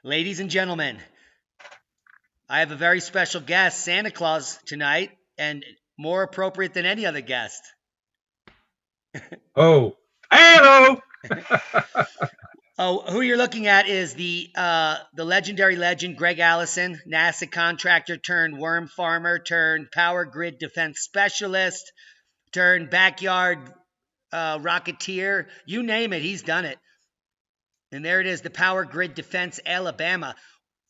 Ladies and gentlemen, I have a very special guest, Santa Claus, tonight, and more appropriate than any other guest. Oh, hello. Oh, who you're looking at is the legendary legend Greg Allison, NASA contractor turned worm farmer turned power grid defense specialist turned backyard rocketeer. You name it, he's done it. And there it is, the power grid defense Alabama.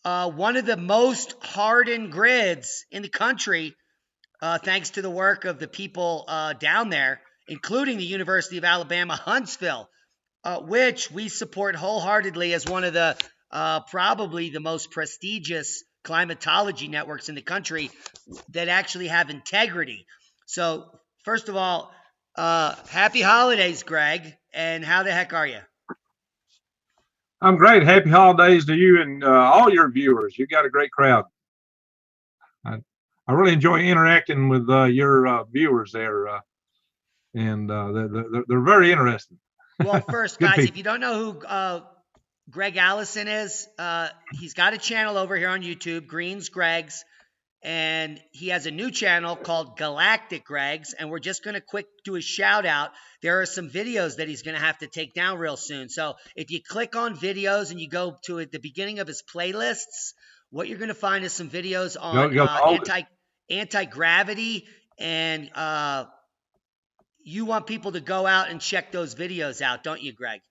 One of the most hardened grids in the country, thanks to the work of the people down there, including the University of Alabama, Huntsville, which we support wholeheartedly as one of the probably the most prestigious climatology networks in the country that actually have integrity. So, first of all, happy holidays, Greg, and how the heck are you? I'm great. Happy holidays to you and all your viewers. You got a great crowd. I, I really enjoy interacting with your viewers there, and they're very interesting. Well, first, Good guys, people. if you don't know who Greg Allison is, he's got a channel over here on YouTube, Greens Greg's, and he has a new channel called Galactic Greg's, and we're just going to quick do a shout out. There are some videos that he's going to have to take down real soon. So if you click on videos and you go to at the beginning of his playlists, what you're going to find is some videos on anti-gravity, and you want people to go out and check those videos out, don't you, Greg?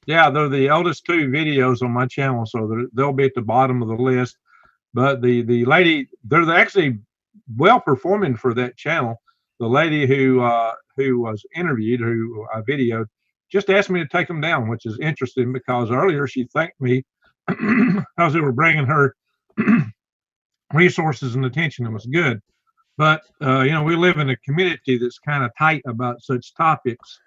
Yeah, they're the oldest two videos on my channel, so they'll be at the bottom of the list. But the lady, they're actually well performing for that channel. The lady who was interviewed, who I videoed, just asked me to take them down, which is interesting because earlier she thanked me because they were bringing her resources and attention. It was good. But we live in a community that's kind of tight about such topics,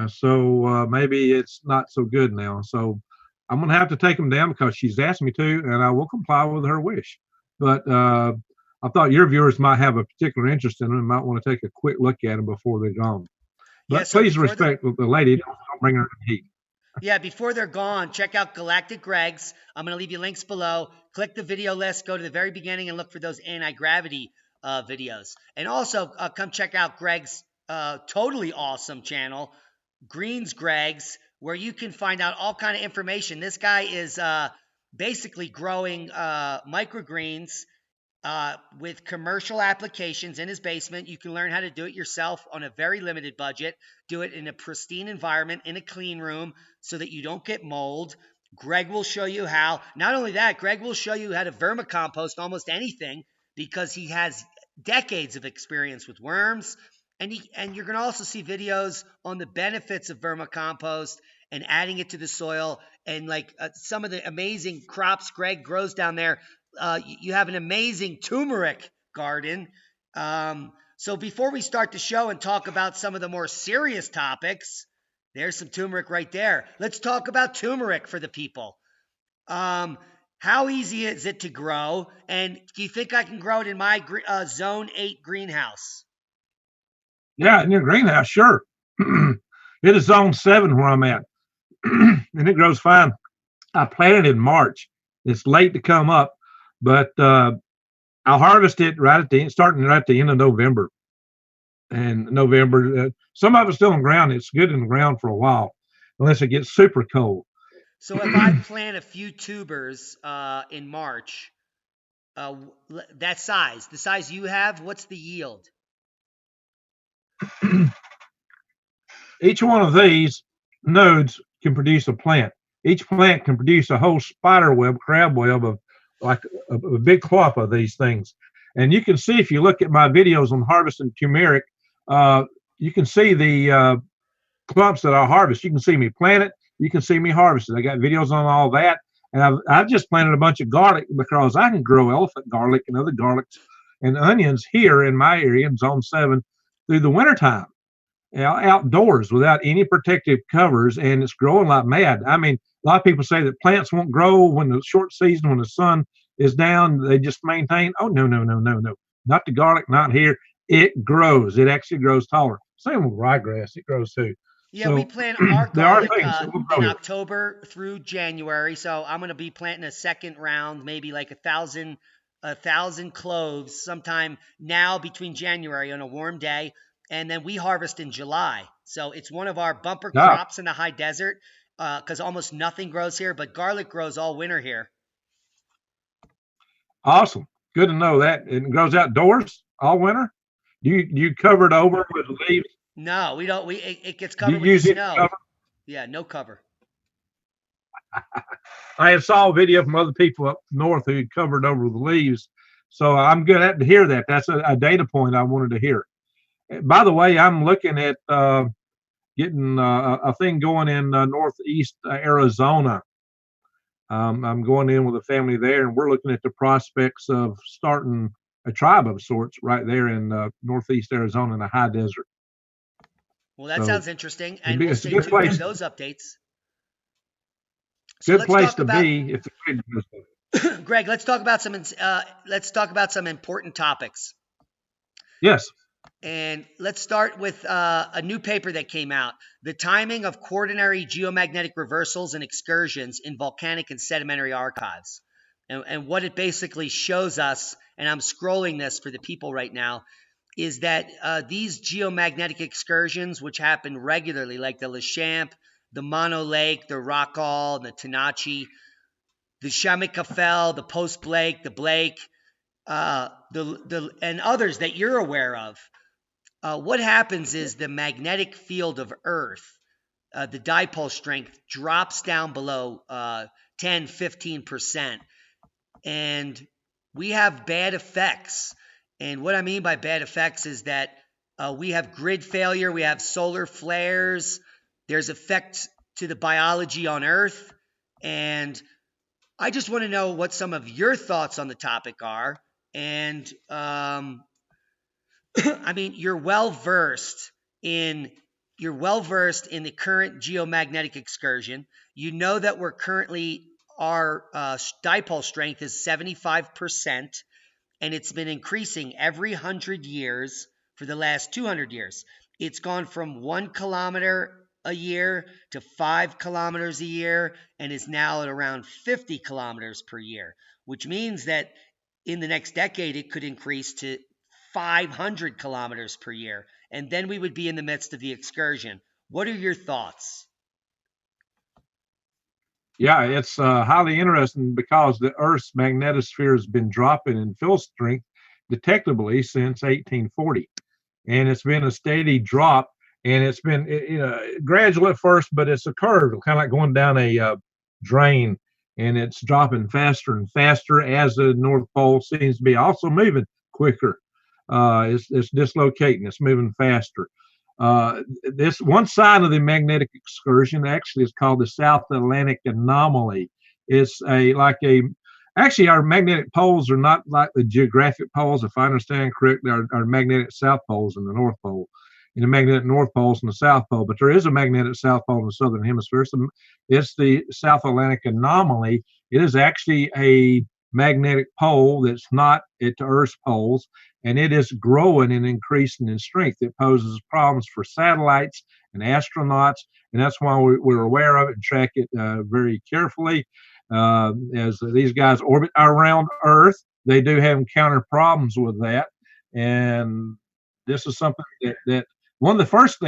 so maybe it's not so good now. So I'm going to have to take them down because she's asked me to, and I will comply with her wish. But I thought your viewers might have a particular interest in them and might want to take a quick look at them before they're gone. But Yeah, so please before respect the lady. Don't bring her to heat. Yeah, before they're gone, check out Galactic Greg's. I'm going to leave you links below. Click the video list, go to the very beginning, and look for those anti-gravity videos. And also, come check out Greg's totally awesome channel, Greens Greg's, where you can find out all kind of information. This guy is basically growing microgreens with commercial applications in his basement. You can learn how to do it yourself on a very limited budget. Do it in a pristine environment, in a clean room, so that you don't get mold. Greg will show you how. Not only that, Greg will show you how to vermicompost almost anything because he has decades of experience with worms. And you're going to also see videos on the benefits of vermicompost and adding it to the soil and some of the amazing crops Greg grows down there. You have an amazing turmeric garden. So before we start the show and talk about some of the more serious topics, there's some turmeric right there. Let's talk about turmeric for the people. How easy is it to grow? And do you think I can grow it in my Zone 8 greenhouse? Yeah, in your greenhouse, sure. It is Zone 7 where I'm at, and it grows fine. I planted in March. It's late to come up, but I'll harvest it starting right at the end of November. And November, some of it's still in the ground. It's good in the ground for a while, unless it gets super cold. So if I plant a few tubers in March, that size, the size you have, what's the yield? Each one of these nodes can produce a plant. Each plant can produce a whole spider web, crab web of like a big clump of these things. And you can see if you look at my videos on harvesting turmeric, you can see the clumps that I harvest. You can see me plant it. You can see me harvest it. I got videos on all that. And I've just planted a bunch of garlic because I can grow elephant garlic and other garlics and onions here in my area in Zone 7 through the wintertime, outdoors without any protective covers, and it's growing like mad. I mean, a lot of people say that plants won't grow when the short season, when the sun is down, they just maintain. Oh, no. Not the garlic, not here. It grows. It actually grows taller. Same with ryegrass. It grows too. Yeah, we So plant our there are garlic things that will grow in here. October through January. So I'm going to be planting a second round, maybe like a thousand cloves sometime now between January on a warm day, and then we harvest in July. So it's one of our bumper Yeah, crops in the high desert because almost nothing grows here, but garlic grows all winter here. awesome. Good to know that. It grows outdoors all winter. Do you cover it over with leaves? No, we don't. It gets Do you covered with use it snow. cover? Yeah, no cover. I saw a video from other people up north who covered over the leaves. So I'm good at to hear that. That's a data point I wanted to hear. By the way, I'm looking at getting a thing going in northeast Arizona. I'm going in with a family there, and we're looking at the prospects of starting a tribe of sorts right there in northeast Arizona in the high desert. Well, that So sounds interesting, and we'll it's a stay tuned for those updates. So good let's place talk to about be if the grid goes down. Greg. Let's talk about some important topics. Yes. And let's start with a new paper that came out: the timing of quaternary geomagnetic reversals and excursions in volcanic and sedimentary archives. And what it basically shows us, and I'm scrolling this for the people right now, is that these geomagnetic excursions, which happen regularly, like the Lechamp, the Mono Lake, the Rockall, the Tanachi, the Shamikafel, the Post Blake, the Blake, and others that you're aware of. What happens is the magnetic field of Earth, the dipole strength, drops down below 10, 15%. And we have bad effects. And what I mean by bad effects is that we have grid failure, we have solar flares, there's effects to the biology on Earth. And I just want to know what some of your thoughts on the topic are. And I mean, you're well versed in the current geomagnetic excursion. You know that our dipole strength is 75%, and it's been increasing every 100 years for the last 200 years. It's gone from 1 kilometer a year to 5 kilometers a year, and is now at around 50 kilometers per year, which means that in the next decade it could increase to 500 kilometers per year, and then we would be in the midst of the excursion. What are your thoughts? Yeah, it's highly interesting because the Earth's magnetosphere has been dropping in field strength detectably since 1840, and it's been a steady drop. And it's been gradual at first, but it's a curve, kind of like going down a drain, and it's dropping faster and faster as the North Pole seems to be also moving quicker. It's dislocating, it's moving faster. This one side of the magnetic excursion actually is called the South Atlantic Anomaly. It's actually our magnetic poles are not like the geographic poles, if I understand correctly, our magnetic south poles and the North Pole, and the magnetic North Poles and the South Pole, but there is a magnetic South Pole in the Southern Hemisphere. So it's the South Atlantic Anomaly. It is actually a magnetic pole that's not at the Earth's poles, and it is growing and increasing in strength. It poses problems for satellites and astronauts, and that's why we're aware of it and track it very carefully. As these guys orbit around Earth, they do have encounter problems with that, and this is something that one of the first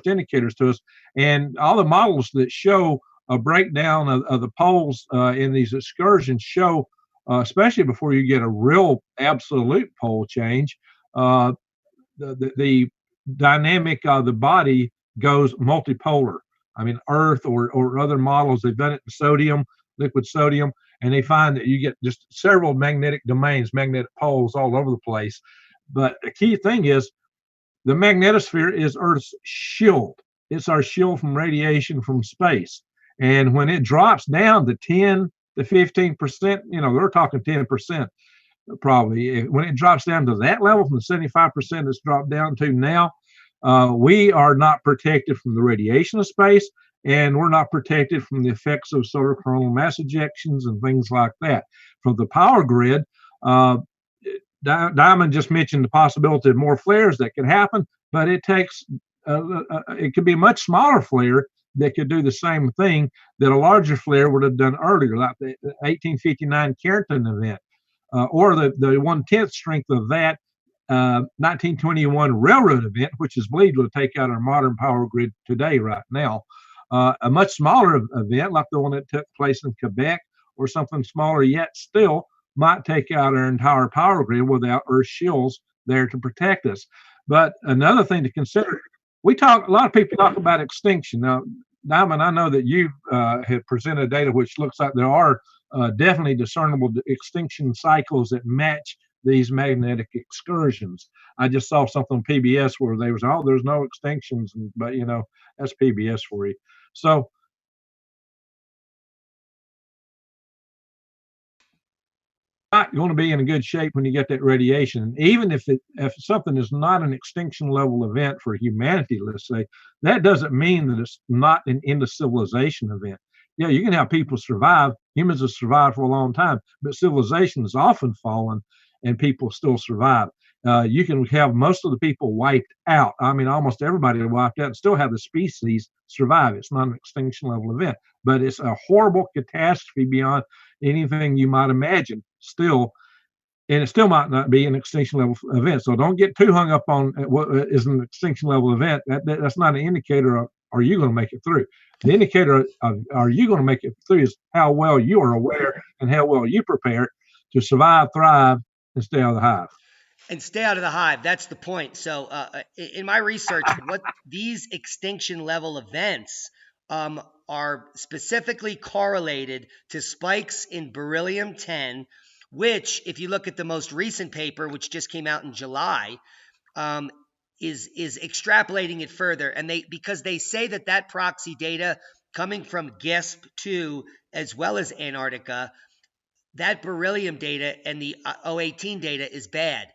indicators to us, and all the models that show a breakdown of the poles in these excursions show, especially before you get a real absolute pole change, uh, the dynamic of the body goes multipolar. I mean, Earth or other models, they've done it in sodium, liquid sodium, and they find that you get just several magnetic domains, magnetic poles all over the place. But the key thing is the magnetosphere is Earth's shield. It's our shield from radiation from space. And when it drops down to 10 to 15%, they're talking 10% probably. When it drops down to that level from the 75% it's dropped down to now, we are not protected from the radiation of space, and we're not protected from the effects of solar coronal mass ejections and things like that. From the power grid, Diamond just mentioned the possibility of more flares that could happen, but it takes it could be a much smaller flare that could do the same thing that a larger flare would have done earlier, like the 1859 Carrington event, or the 1/10th strength of that 1921 railroad event, which is believed to take out our modern power grid today, right now. A much smaller event, like the one that took place in Quebec, or something smaller yet still, might take out our entire power grid without earth shills there to protect us. But another thing to consider, a lot of people talk about extinction. Now, Diamond, I know that you have presented data which looks like there are definitely discernible extinction cycles that match these magnetic excursions. I just saw something on PBS where they was, oh, there's no extinctions, but that's PBS for you. So not going to be in a good shape when you get that radiation. Even if something is not an extinction level event for humanity, let's say, that doesn't mean that it's not an end of civilization event. Yeah, you can have people survive. Humans have survived for a long time, but civilization has often fallen and people still survive. You can have most of the people wiped out. I mean, almost everybody wiped out and still have the species survive. It's not an extinction level event, but it's a horrible catastrophe beyond anything you might imagine still, and it still might not be an extinction level event. So don't get too hung up on what is an extinction level event. That's not an indicator of are you going to make it through. The indicator of are you going to make it through is how well you are aware and how well you prepare to survive, thrive, and stay out of the hive. And stay out of the hive. That's the point. So in my research, what these extinction level events are specifically correlated to spikes in beryllium-10, which, if you look at the most recent paper, which just came out in July, is extrapolating it further. And because they say that proxy data coming from GISP-2 as well as Antarctica, that beryllium data and the 018 data is bad.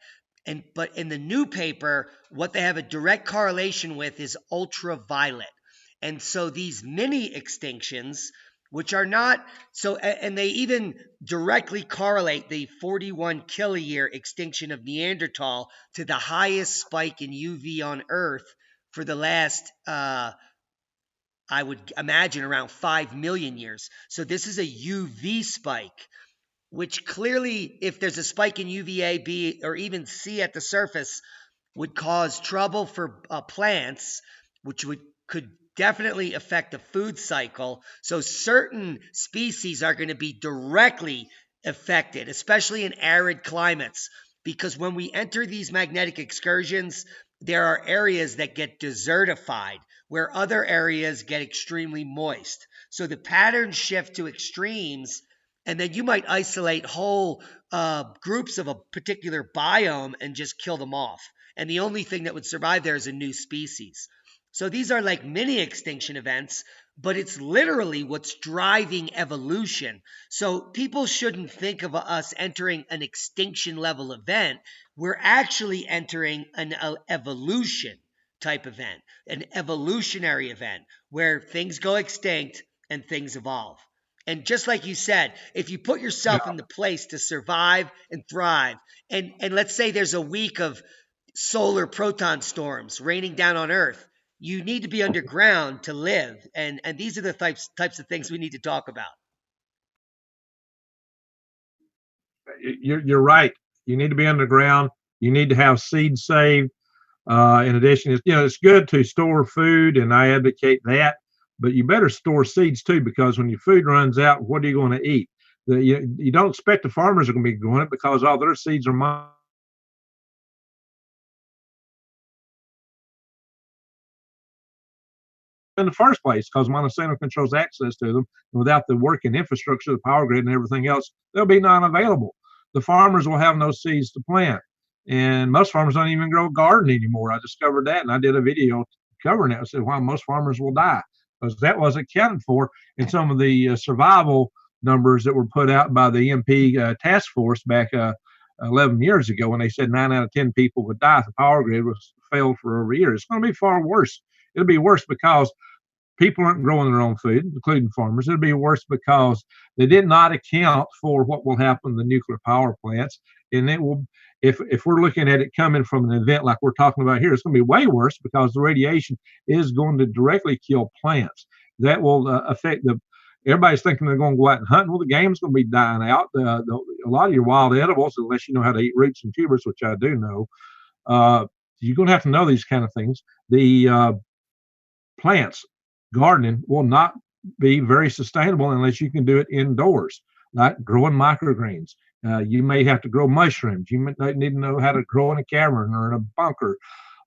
But in the new paper, what they have a direct correlation with is ultraviolet. And so these mini extinctions, which are not so, and they even directly correlate the 41 kiloyear extinction of Neanderthal to the highest spike in UV on Earth for the last, I would imagine, around 5 million years. So this is a UV spike, which clearly, if there's a spike in UVA, B, or even C at the surface, would cause trouble for plants, which could definitely affect the food cycle. So certain species are going to be directly affected, especially in arid climates, because when we enter these magnetic excursions, there are areas that get desertified, where other areas get extremely moist. So the patterns shift to extremes. And then you might isolate whole groups of a particular biome and just kill them off. And the only thing that would survive there is a new species. So these are like mini extinction events, but it's literally what's driving evolution. So people shouldn't think of us entering an extinction level event. We're actually entering an evolution type event, an evolutionary event where things go extinct and things evolve. And just like you said, if you put yourself in the place to survive and thrive, and let's say there's a week of solar proton storms raining down on Earth, you need to be underground to live. And these are the types of things we need to talk about. You're right. You need to be underground. You need to have seed saved. In addition, it's good to store food, and I advocate that. But you better store seeds too, because when your food runs out, what are you going to eat? You don't expect the farmers are going to be growing it because all their seeds are in the first place, because Monsanto controls access to them. And without the working infrastructure, the power grid and everything else, they'll be non-available. The farmers will have no seeds to plant. And most farmers don't even grow a garden anymore. I discovered that, and I did a video covering it. I said, why most farmers will die, because that wasn't accounted for in some of the survival numbers that were put out by the MP task force back 11 years ago, when they said 9 out of 10 people would die if the power grid was failed for over a year. It's going to be far worse. It'll be worse because people aren't growing their own food, including farmers. It'll be worse because they did not account for what will happen to the nuclear power plants, and if we're looking at it coming from an event like we're talking about here, it's going to be way worse because the radiation is going to directly kill plants. That will affect the. Everybody's thinking they're going to go out and hunt. Well, the game's going to be dying out. A lot of your wild edibles, unless you know how to eat roots and tubers, which I do know, you're going to have to know these kind of things. The plants, gardening will not be very sustainable unless you can do it indoors, like growing microgreens. You may have to grow mushrooms. You might need to know how to grow in a cavern or in a bunker.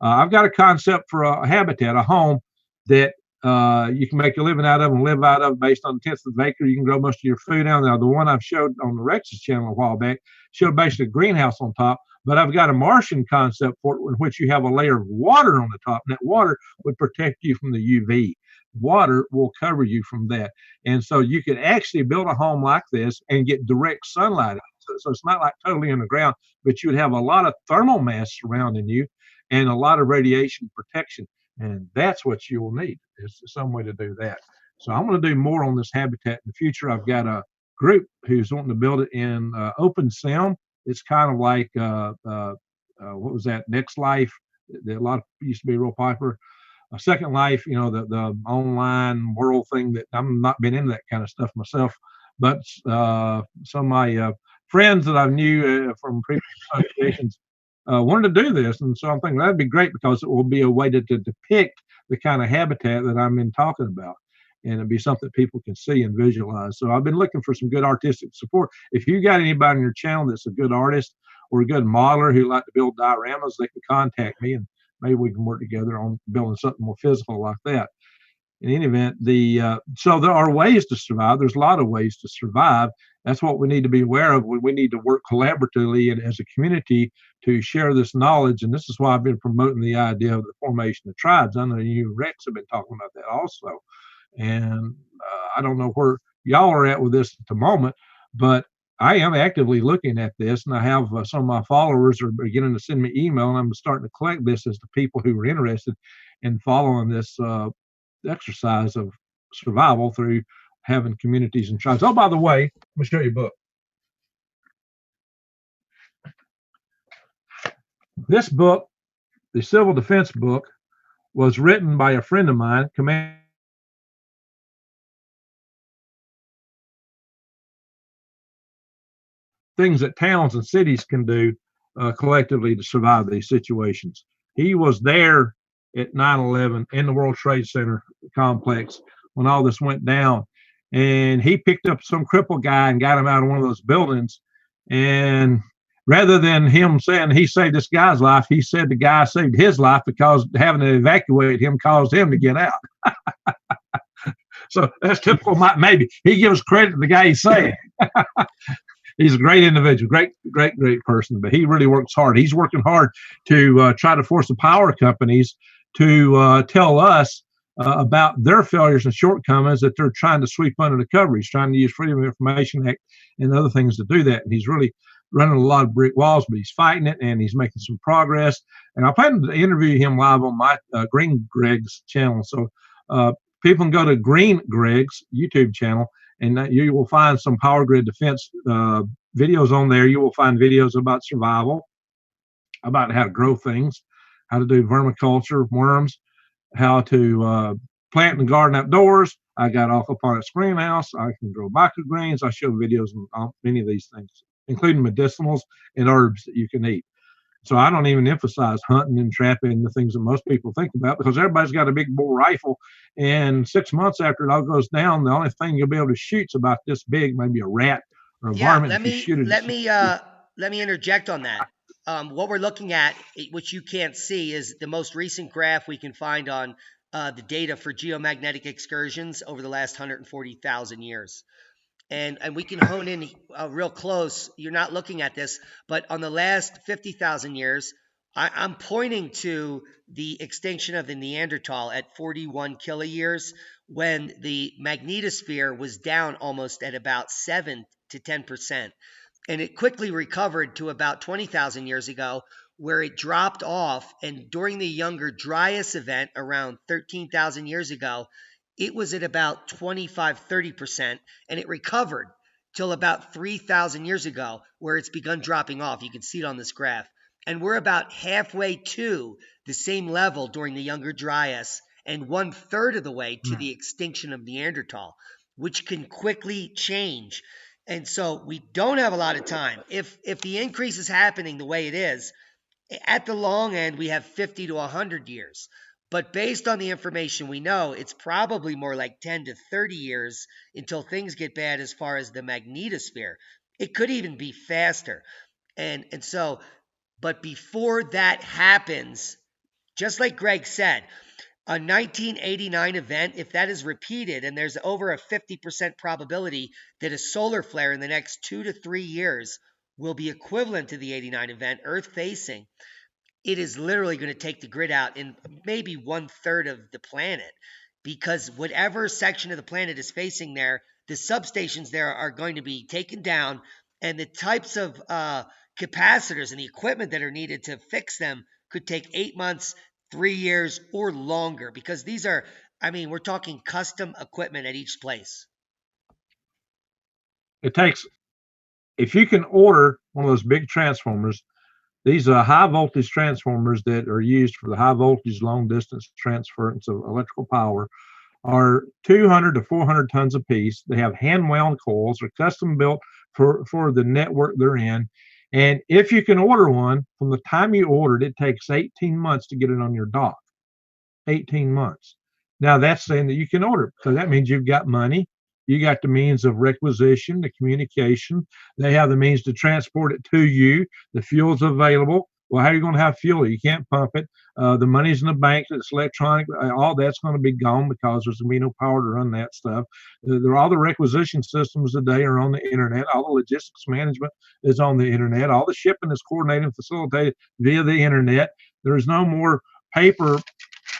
I've got a concept for a habitat, a home that you can make a living out of and live out of based on tenths of an acre. You can grow most of your food down there. The one I've showed on the Rex's channel a while back showed basically a greenhouse on top, but I've got a Martian concept for it in which you have a layer of water on the top, and that water would protect you from the UV. Water will cover you from that. And so you could actually build a home like this and get direct sunlight. So it's not like totally underground, but you would have a lot of thermal mass surrounding you and a lot of radiation protection. And that's what you will need, is some way to do that. So I'm going to do more on this habitat in the future. I've got a group who's wanting to build it in OpenSim. It's kind of like, what was that, Next Life? A lot of used to be real popular. Second Life, you know, the online world thing that I'm not been into that kind of stuff myself. But some of my friends that I knew from previous associations wanted to do this. And so I'm thinking that'd be great because it will be a way to depict the kind of habitat that I'm in talking about. And it'd be something people can see and visualize. So I've been looking for some good artistic support. If you got anybody on your channel that's a good artist or a good modeler who like to build dioramas, they can contact me and maybe we can work together on building something more physical like that. In any event, so there are ways to survive. There's a lot of ways to survive. That's what we need to be aware of. We need to work collaboratively and as a community to share this knowledge. And this is why I've been promoting the idea of the formation of tribes. I know you, Rex, have been talking about that also. And I don't know where y'all are at with this at the moment, but I am actively looking at this, and I have some of my followers are beginning to send me email, and I'm starting to collect this as the people who are interested in following this exercise of survival through having communities and tribes. Oh, by the way, let me show you a book. This book, the Civil Defense book, was written by a friend of mine, things that towns and cities can do collectively to survive these situations. He was there at 9/11 in the World Trade Center complex when all this went down. And he picked up some crippled guy and got him out of one of those buildings. And rather than him saying he saved this guy's life, he said the guy saved his life because having to evacuate him caused him to get out. So that's typical. Maybe he gives credit to the guy he saved. He's a great individual, great person, but he really works hard. He's working hard to try to force the power companies to tell us about their failures and shortcomings that they're trying to sweep under the cover. He's trying to use Freedom of Information Act and other things to do that. And he's really running a lot of brick walls, but he's fighting it and he's making some progress. And I plan to interview him live on my Green Greg's channel. So people can go to Green Greg's YouTube channel, and you will find some power grid defense videos on there. You will find videos about survival, about how to grow things, how to do vermiculture, worms, how to plant and garden outdoors. I got aquaponics greenhouse. I can grow microgreens. I show videos on many of these things, including medicinals and herbs that you can eat. So I don't even emphasize hunting and trapping, the things that most people think about, because everybody's got a big bull rifle, and 6 months after it all goes down, the only thing you'll be able to shoot's about this big, maybe a rat or a varmint. Let me interject on that. What we're looking at, which you can't see, is the most recent graph we can find on the data for geomagnetic excursions over the last 140,000 years. And we can hone in real close. You're not looking at this, but on the last 50,000 years, I'm pointing to the extinction of the Neanderthal at 41 kiloyears, when the magnetosphere was down almost at about 7 to 10%. And it quickly recovered to about 20,000 years ago, where it dropped off. And during the Younger Dryas event around 13,000 years ago, it was at about 25, 30%, and it recovered. till about 3,000 years ago, where it's begun dropping off. You can see it on this graph. And we're about halfway to the same level during the Younger Dryas, and 1/3 of the way to the extinction of Neanderthal, which can quickly change. And so we don't have a lot of time. If the increase is happening the way it is, at the long end, we have 50 to 100 years. But based on the information we know, it's probably more like 10 to 30 years until things get bad as far as the magnetosphere. It could even be faster. And so, but before that happens, just like Greg said, a 1989 event, if that is repeated, and there's over a 50% probability that a solar flare in the next 2 to 3 years will be equivalent to the 89 event, Earth facing, it is literally going to take the grid out in maybe 1/3 of the planet, because whatever section of the planet is facing there, the substations there are going to be taken down, and the types of capacitors and the equipment that are needed to fix them could take 8 months, 3 years, or longer, because these are, I mean, we're talking custom equipment at each place. It takes, if you can order one of those big transformers, these are high voltage transformers that are used for the high voltage long distance transference of electrical power, are 200 to 400 tons a piece. They have hand wound coils, are custom built for the network they're in. And if you can order one, from the time you ordered, it takes 18 months to get it on your dock. 18 months. Now that's saying that you can order it, so that means you've got money, you got the means of requisition, the communication, they have the means to transport it to you, the fuel's available. Well, how are you going to have fuel? You can't pump it. The money's in the bank, it's electronic, all that's going to be gone because there's going to be no power to run that stuff. All the requisition systems today are on the internet. All the logistics management is on the internet. All the shipping is coordinated and facilitated via the internet. There's no more paper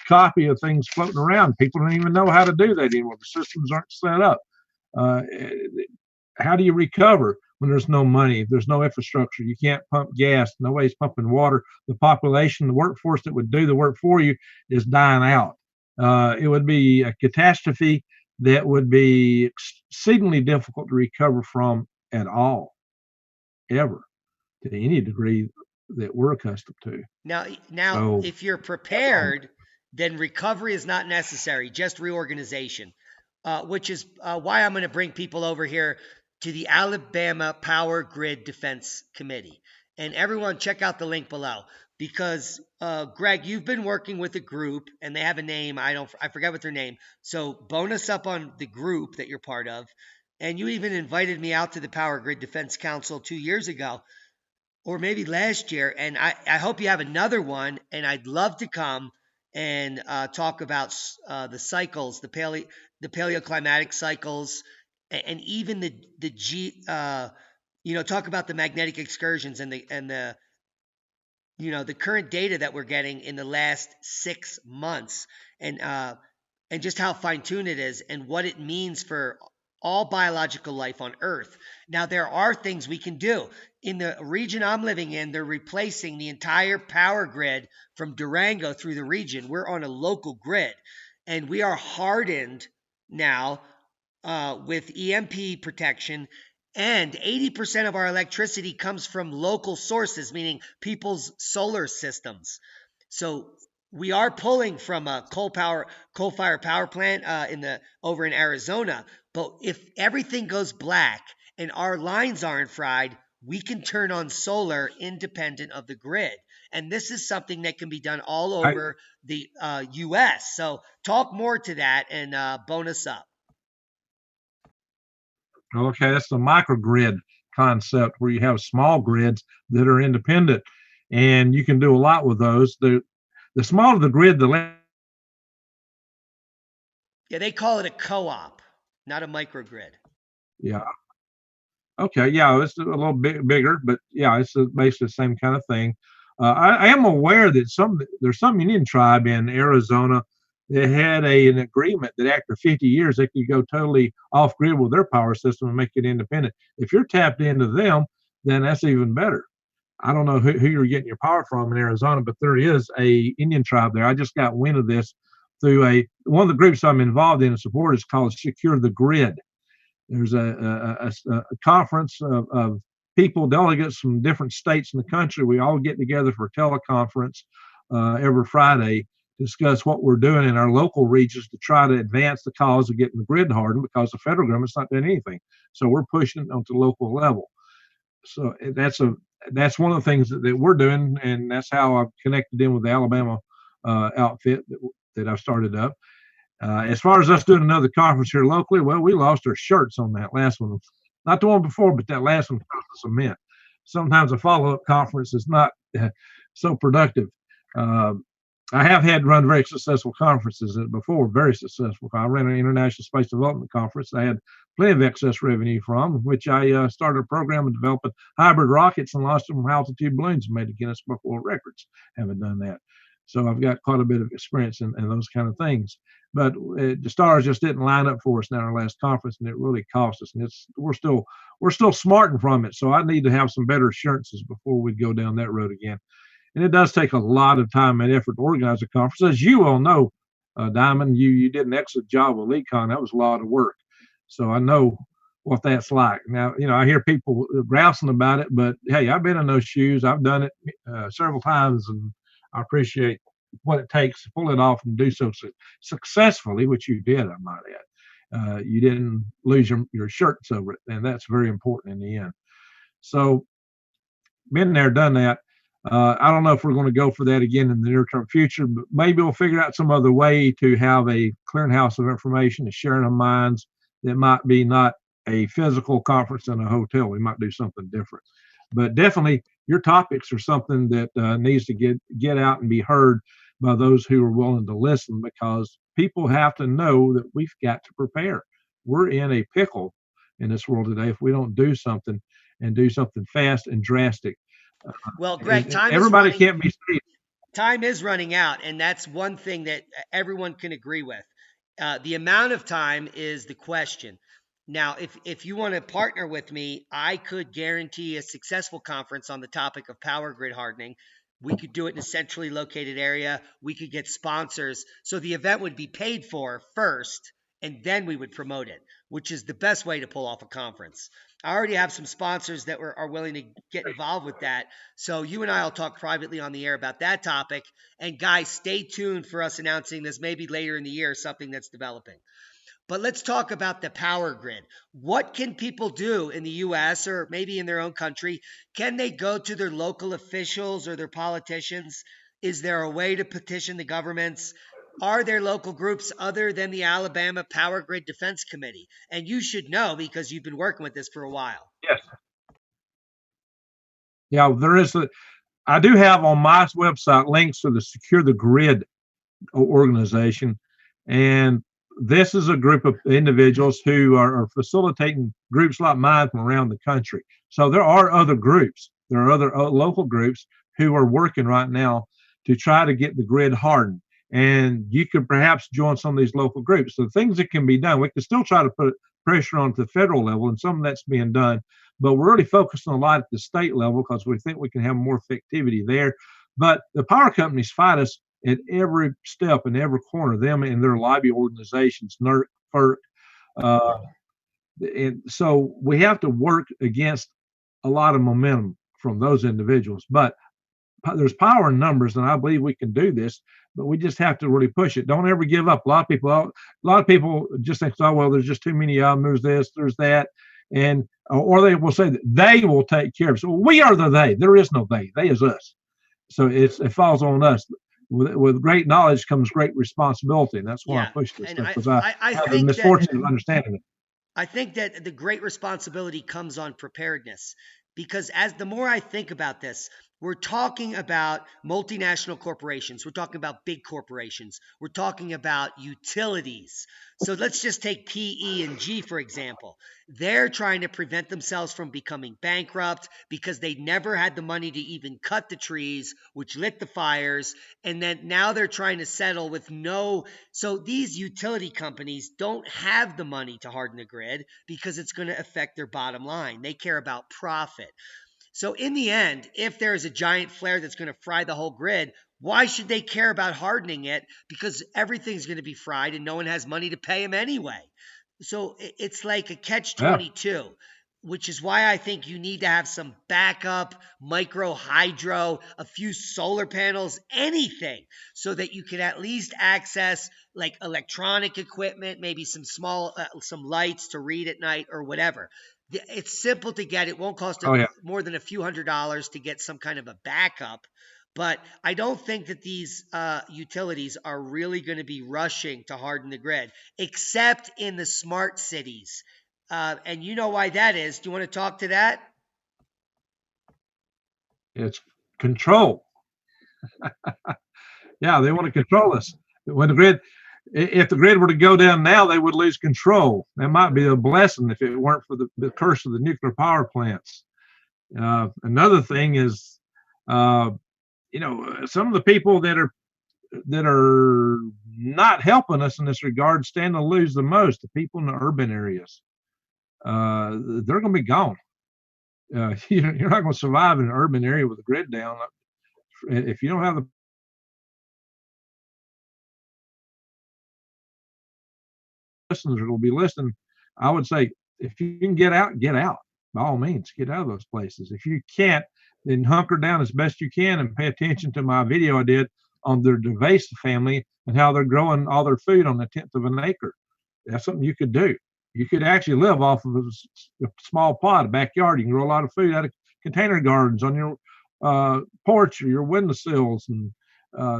copy of things floating around. People don't even know how to do that anymore. The systems aren't set up. How do you recover when there's no money, there's no infrastructure? You can't pump gas, nobody's pumping water. The population, the workforce that would do the work for you is dying out. It would be a catastrophe that would be exceedingly difficult to recover from at all, ever, to any degree that we're accustomed to. Now, so, if you're prepared, then recovery is not necessary, just reorganization, which is why I'm going to bring people over here to the Alabama Power Grid Defense Committee. And everyone, check out the link below, because Greg, you've been working with a group, and they have a name. I forget what their name. So bonus up on the group that you're part of. And you even invited me out to the Power Grid Defense Council 2 years ago, or maybe last year. And I hope you have another one, and I'd love to come and talk about the cycles, the paleoclimatic cycles, and even talk about the magnetic excursions and the current data that we're getting in the last 6 months, and just how fine-tuned it is and what it means for all biological life on Earth. Now, there are things we can do. In the region I'm living in, they're replacing the entire power grid from Durango through the region. We're on a local grid, and we are hardened now with EMP protection, and 80% of our electricity comes from local sources, meaning people's solar systems. So we are pulling from a coal-fired power plant over in Arizona. But if everything goes black and our lines aren't fried, we can turn on solar independent of the grid. And this is something that can be done all over the U.S. So talk more to that and bonus up. Okay, that's the microgrid concept, where you have small grids that are independent, and you can do a lot with those. The smaller the grid, the less. Yeah, they call it a co-op, not a microgrid. Yeah. Okay, yeah, it's a little bit bigger, but yeah, it's basically the same kind of thing. I am aware that there's some Indian tribe in Arizona that had an agreement that after 50 years they could go totally off grid with their power system and make it independent. If you're tapped into them, then that's even better. I don't know who you're getting your power from in Arizona, but there is a Indian tribe there. I just got wind of this through one of the groups I'm involved in and support is called Secure the Grid. There's a conference of people, delegates from different states in the country. We all get together for a teleconference every Friday to discuss what we're doing in our local regions to try to advance the cause of getting the grid hardened, because the federal government's not doing anything. So we're pushing it onto the local level. So that's one of the things that we're doing, and that's how I've connected in with the Alabama outfit that I've started up. As far as us doing another conference here locally, well, we lost our shirts on that last one. Not the one before, but that last one cost us a mint. Sometimes a follow-up conference is not so productive. I have had run very successful conferences before, very successful. I ran an International Space Development Conference I had plenty of excess revenue from, which I started a program of developing hybrid rockets and launched them from altitude balloons and made a Guinness Book of World Records. Haven't done that. So I've got quite a bit of experience in those kind of things. But the stars just didn't line up for us in our last conference, and it really cost us. And we're still smarting from it. So I need to have some better assurances before we go down that road again. And it does take a lot of time and effort to organize a conference. As you all know, Diamond, you did an excellent job with LeCon. That was a lot of work. So I know what that's like. Now, I hear people grousing about it, but hey, I've been in those shoes. I've done it several times, and I appreciate what it takes to pull it off and do so successfully, which you did, I might add. You didn't lose your shirts over it, and that's very important in the end. So, been there, done that. I don't know if we're going to go for that again in the near-term future, but maybe we'll figure out some other way to have a clearinghouse of information to share in minds that might be not a physical conference in a hotel. We might do something different. But definitely, your topics are something that needs to get out and be heard by those who are willing to listen, because people have to know that we've got to prepare. We're in a pickle in this world today if we don't do something, and do something fast and drastic. Well, Greg, everybody can't be saved. Time is running out, and that's one thing that everyone can agree with. The amount of time is the question. Now, if you want to partner with me, I could guarantee a successful conference on the topic of power grid hardening. We could do it in a centrally located area. We could get sponsors. So the event would be paid for first, and then we would promote it, which is the best way to pull off a conference. I already have some sponsors that are willing to get involved with that. So you and I will talk privately on the air about that topic. And guys, stay tuned for us announcing this maybe later in the year, something that's developing. But let's talk about the power grid. What can people do in the U.S. or maybe in their own country? Can they go to their local officials or their politicians? Is there a way to petition the governments? Are there local groups other than the Alabama Power Grid Defense Committee? And you should know because you've been working with this for a while. Yes. Yeah, there is. I do have on my website links to the Secure the Grid organization, and this is a group of individuals who are facilitating groups like mine from around the country. So there are other groups. There are other local groups who are working right now to try to get the grid hardened. And you could perhaps join some of these local groups. So things that can be done, we can still try to put pressure on the federal level, and some of that's being done. But we're really focusing a lot at the state level because we think we can have more effectivity there. But the power companies fight us at every step and every corner, them and their lobby organizations, NERC, FERC. And so we have to work against a lot of momentum from those individuals. But there's power in numbers, and I believe we can do this, but we just have to really push it. Don't ever give up. A lot of people just think, oh, well, there's just too many of them. There's this, there's that. And, or they will say that they will take care of it. So we are the they. There is no they. They is us. So it falls on us. With great knowledge comes great responsibility, and that's why I push this stuff, because I have the misfortune of understanding it. I think that the great responsibility comes on preparedness, because as the more I think about this, we're talking about multinational corporations. We're talking about big corporations. We're talking about utilities. So let's just take PE&G, for example. They're trying to prevent themselves from becoming bankrupt because they never had the money to even cut the trees, which lit the fires. And then now they're trying to settle with no. So these utility companies don't have the money to harden the grid because it's going to affect their bottom line. They care about profit. So in the end, if there is a giant flare that's going to fry the whole grid, why should they care about hardening it? Because everything's going to be fried and no one has money to pay them anyway. So it's like a catch Yeah. 22, which is why I think you need to have some backup, micro hydro, a few solar panels, anything, so that you can at least access like electronic equipment, maybe some small, some lights to read at night or whatever. It's simple to get. It won't cost Oh yeah. more than a few $100s to get some kind of a backup. But I don't think that these utilities are really going to be rushing to harden the grid, except in the smart cities. And you know why that is. Do you want to talk to that? It's control. Yeah, they want to control us. When the grid, if the grid were to go down now, they would lose control. That might be a blessing if it weren't for the curse of the nuclear power plants. Another thing is, uh, some of the people that are not helping us in this regard stand to lose the most. The people in the urban areas, they're going to be gone. You're not going to survive in an urban area with a grid down if you don't have the listeners will be listening. I would say if you can get out, by all means, get out of those places. If you can't, then hunker down as best you can and pay attention to my video I did on the DeVase family and how they're growing all their food on a tenth of an acre. That's something you could do. You could actually live off of a small plot, a backyard. You can grow a lot of food out of container gardens on your porch or your windowsills, and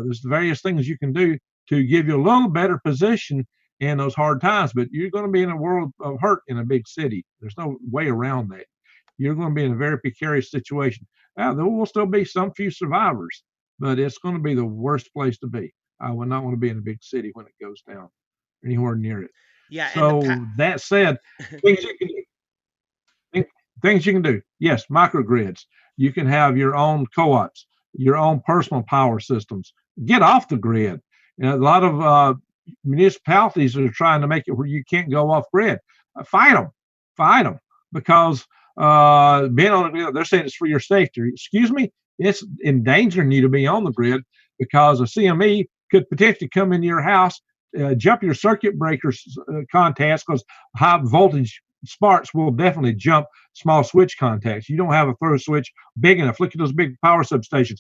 there's various things you can do to give you a little better position in those hard times. But you're going to be in a world of hurt in a big city. There's no way around that. You're going to be in a very precarious situation. Now, there will still be some few survivors, but it's going to be the worst place to be. I would not want to be in a big city when it goes down, anywhere near it. Yeah, and So that said, things you can things you can do. Yes, microgrids. You can have your own co-ops, your own personal power systems. Get off the grid. A lot of municipalities are trying to make it where you can't go off grid. Fight them, because being on the grid, they're saying it's for your safety. Excuse me, it's endangering you to be on the grid because a CME could potentially come into your house, jump your circuit breakers contacts, because high voltage sparks will definitely jump small switch contacts. You don't have a throw switch big enough. Look at those big power substations.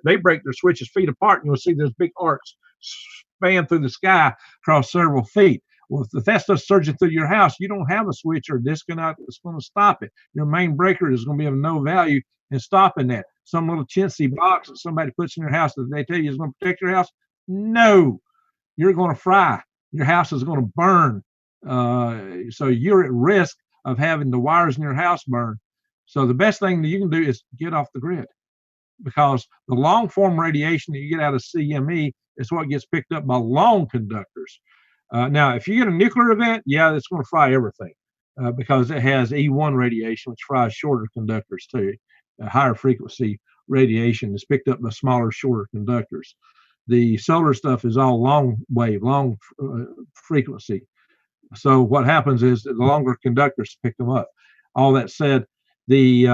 They break their switches feet apart, and you'll see those big arcs span through the sky across several feet. Well, if that's just surging through your house, you don't have a switch or disconnect that's going to stop it. Your main breaker is going to be of no value in stopping that. Some little chintzy box that somebody puts in your house that they tell you is going to protect your house. No, you're going to fry. Your house is going to burn. So you're at risk of having the wires in your house burn. So the best thing that you can do is get off the grid, because the long form radiation that you get out of CME is what gets picked up by long conductors. Now, if you get a nuclear event, yeah, it's going to fry everything because it has E1 radiation, which fries shorter conductors too. Higher frequency radiation is picked up by smaller, shorter conductors. The solar stuff is all long wave, long frequency. So what happens is the longer conductors pick them up. All that said, the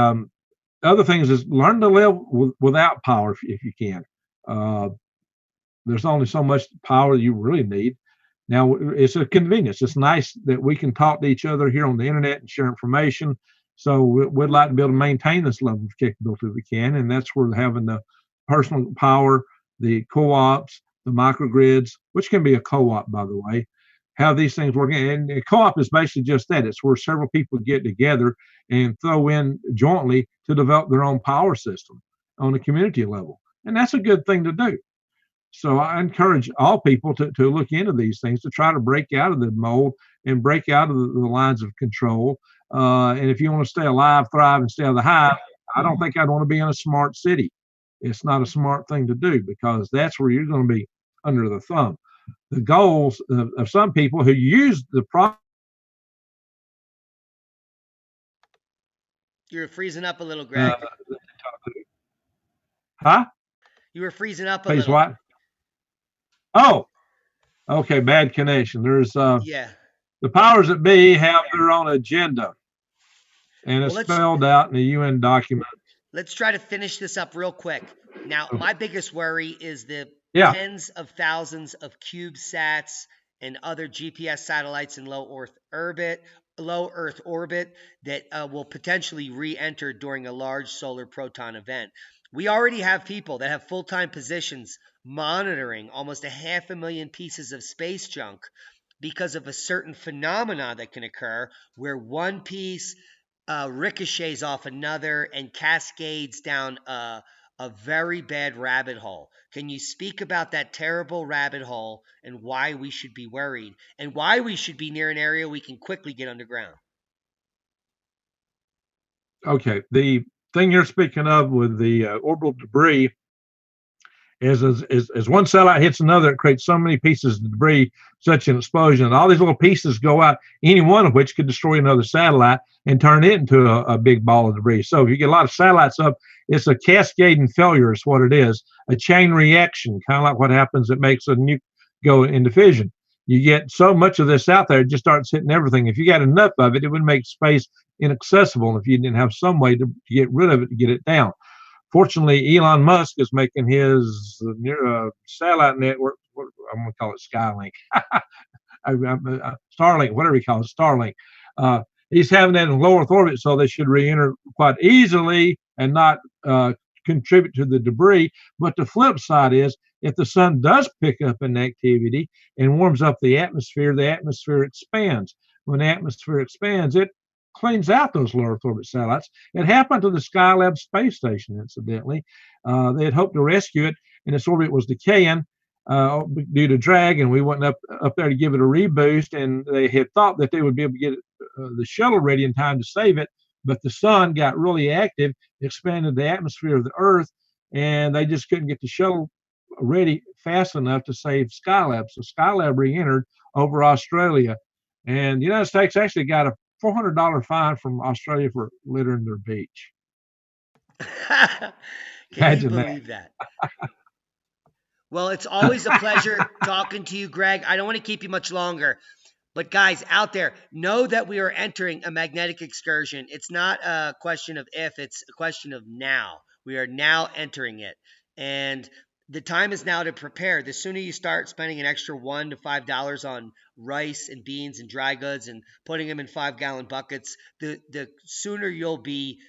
other things is learn to live without power if you can. There's only so much power you really need. Now, it's a convenience. It's nice that we can talk to each other here on the internet and share information. So we'd like to be able to maintain this level of capability if we can. And that's where having the personal power, the co-ops, the microgrids, which can be a co-op, by the way, how these things work. And a co-op is basically just that. It's where several people get together and throw in jointly to develop their own power system on a community level. And that's a good thing to do. So I encourage all people to look into these things, to try to break out of the mold and break out of the lines of control. And if you want to stay alive, thrive, and stay out of the hive, I don't think I'd want to be in a smart city. It's not a smart thing to do, because that's where you're going to be under the thumb. The goals of some people who use the product. You're freezing up a little, Greg. Huh? You were freezing up a Please little. what? Oh, okay, bad connection. There's Yeah. the powers that be have their own agenda, and it's Well, spelled out in the UN document. let's try to finish this up real quick. Now, my biggest worry is the Yeah. tens of thousands of CubeSats and other GPS satellites in low Earth orbit that will potentially re-enter during a large solar proton event. We already have people that have full-time positions monitoring almost 500,000 pieces of space junk because of a certain phenomena that can occur where one piece ricochets off another and cascades down a very bad rabbit hole. Can you speak about that terrible rabbit hole and why we should be worried and why we should be near an area we can quickly get underground? Okay, the thing you're speaking of with the orbital debris is one satellite hits another, it creates so many pieces of debris, such an explosion. And all these little pieces go out, any one of which could destroy another satellite and turn it into a big ball of debris. So if you get a lot of satellites up, it's a cascading failure is what it is, a chain reaction, kind of like what happens that makes a nuke go into fission. You get so much of this out there, it just starts hitting everything. If you got enough of it, it would make space inaccessible if you didn't have some way to get rid of it, to get it down. Fortunately, Elon Musk is making his satellite network. I'm going to call it Skylink, Starlink, whatever you call it, Starlink. He's having that in low Earth orbit, so they should re-enter quite easily and not contribute to the debris. But the flip side is, if the sun does pick up an activity and warms up the atmosphere expands. When the atmosphere expands, it cleans out those low Earth orbit satellites. It happened to the Skylab space station, incidentally. They had hoped to rescue it, and its orbit was decaying due to drag, and we went up there to give it a reboost, and they had thought that they would be able to get the shuttle ready in time to save it, but the sun got really active, expanded the atmosphere of the Earth, and they just couldn't get the shuttle ready fast enough to save Skylab. So Skylab re-entered over Australia, and the United States actually got a $400 fine from Australia for littering their beach. Can Imagine you believe that? Well, it's always a pleasure talking to you, Greg. I don't want to keep you much longer. But guys out there, know that we are entering a magnetic excursion. It's not a question of if, it's a question of now. We are now entering it. And the time is now to prepare. The sooner you start spending an extra $1 to $5 on rice and beans and dry goods and putting them in 5-gallon buckets, the sooner you'll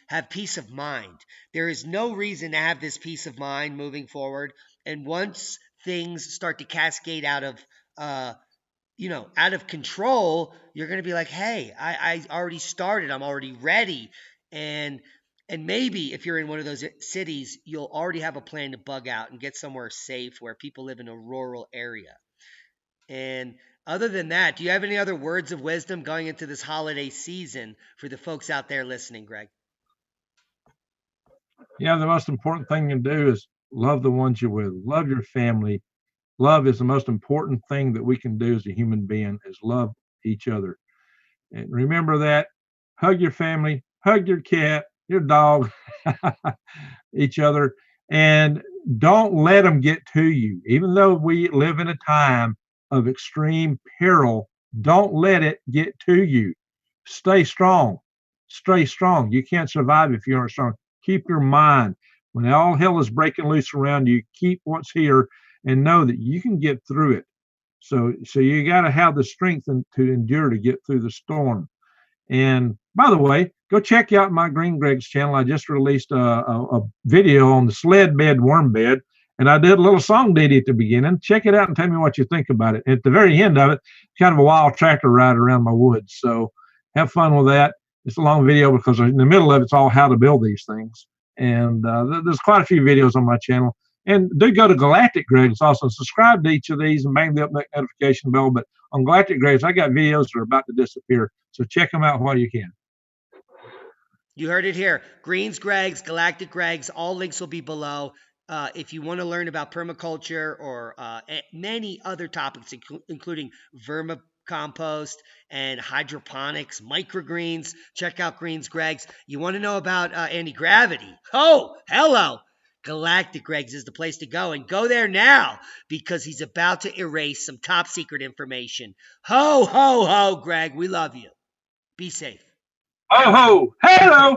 have peace of mind. There is no reason to have this peace of mind moving forward. And once things start to cascade out of out of control, you're going to be like, hey, I already started. I'm already ready. And maybe if you're in one of those cities, you'll already have a plan to bug out and get somewhere safe where people live in a rural area. And other than that, do you have any other words of wisdom going into this holiday season for the folks out there listening, Greg? Yeah, the most important thing you can do is love the ones you're with, love your family. Love is the most important thing that we can do as a human being, is love each other. And remember that. Hug your family, hug your cat, your dog, each other, and don't let them get to you. Even though we live in a time of extreme peril, don't let it get to you. Stay strong. Stay strong. You can't survive if you aren't strong. Keep your mind. When all hell is breaking loose around you, keep what's here and know that you can get through it. So you got to have the strength to endure to get through the storm. And by the way, go check out my Green Greg's channel. I just released a video on the sled bed, worm bed, and I did a little song ditty at the beginning. Check it out and tell me what you think about it. At the very end of it, kind of a wild tractor ride around my woods. So have fun with that. It's a long video because in the middle of it's all how to build these things. And there's quite a few videos on my channel. And do go to Galactic Greg's also. Subscribe to each of these and bang the up notification bell. But on Galactic Greg's, I got videos that are about to disappear. So check them out while you can. You heard it here. Greens Greg's, Galactic Greg's, all links will be below. If you want to learn about permaculture or many other topics, including vermicompost and hydroponics, microgreens, check out Greens Greg's. You want to know about anti-gravity? Oh, hello. Galactic Greg's is the place to go, and go there now because he's about to erase some top secret information. Ho, ho, ho, Greg. We love you. Be safe. Oh, ho, hello.